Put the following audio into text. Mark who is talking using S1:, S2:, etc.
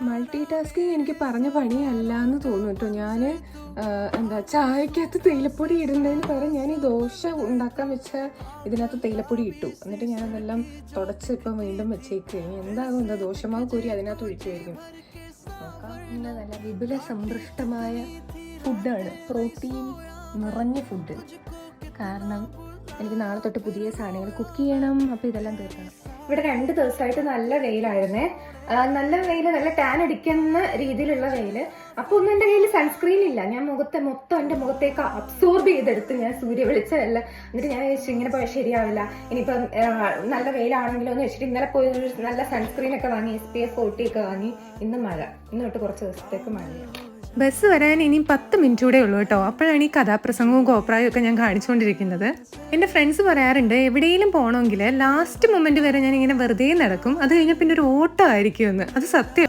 S1: Multi tasking എനിക്ക് പറഞ്ഞ പണിയല്ല എന്ന് തോന്നുന്നു കേട്ടോ. ഞാൻ ചായക്കകത്ത് തേയിലപ്പൊടി ഇടുന്നതിന് പകരം ഞാൻ ഈ ദോശ ഉണ്ടാക്കാൻ വെച്ച ഇതിനകത്ത് തേയിലപ്പൊടി ഇട്ടു. എന്നിട്ട് ഞാനതെല്ലാം തുടച്ച് ഇപ്പം വീണ്ടും വെച്ചേക്കുകയാണ്. എന്താകും ദോശമാവ് കോരി അതിനകത്ത് ഒഴിക്കുമായിരിക്കും. നോക്കാം. ഇന്ന് നല്ല വിപുല സമ്പുഷ്ടമായ ഫുഡാണ്, പ്രോട്ടീൻ നിറഞ്ഞ ഫുഡ്. കാരണം എനിക്ക് നാളെ തൊട്ട് പുതിയ സാധനങ്ങൾ കുക്ക് ചെയ്യണം. അപ്പോൾ ഇതെല്ലാം തീർക്കണം. ഇവിടെ 2 ദിവസമായിട്ട് നല്ല വെയിലായിരുന്നേ. നല്ല വെയിൽ, നല്ല ടാൻ അടിക്കുന്ന രീതിയിലുള്ള വെയിൽ. അപ്പോൾ ഒന്നും എൻ്റെ കയ്യിൽ സൺസ്ക്രീൻ ഇല്ല. ഞാൻ എൻ്റെ മുഖത്തേക്ക് അബ്സോർബ് ചെയ്തെടുത്ത് ഞാൻ സൂര്യ വെളിച്ചമല്ല. എന്നിട്ട് ഞാൻ വിചാരിച്ചു ഇങ്ങനെ പോയാൽ ശരിയാവില്ല, ഇനിയിപ്പം നല്ല വെയിലാണെങ്കിലോ എന്ന് വെച്ചിട്ട് ഇന്നലെ പോയി നല്ല സൺസ്ക്രീൻ ഒക്കെ വാങ്ങി, SPF 40 ഒക്കെ വാങ്ങി. ഇന്ന് മഴ, ഇന്ന് തൊട്ട് കുറച്ച് ദിവസത്തേക്ക് മഴയാണ്. ബസ് വരാൻ ഇനിയും 10 മിനിറ്റ് കൂടെ ഉള്ളൂ കേട്ടോ. അപ്പോഴാണ് ഈ കഥാപ്രസംഗവും കോപ്രായും ഒക്കെ ഞാൻ കാണിച്ചുകൊണ്ടിരിക്കുന്നത്. എൻ്റെ ഫ്രണ്ട്സ് പറയാറുണ്ട്, എവിടെയെങ്കിലും പോകണമെങ്കിൽ ലാസ്റ്റ് മൊമെന്റ് വരെ ഞാൻ ഇങ്ങനെ വെറുതെ നടക്കും, അത് കഴിഞ്ഞാൽ പിന്നെ ഒരു ഓട്ടമായിരിക്കുമെന്ന്. അത് സത്യം.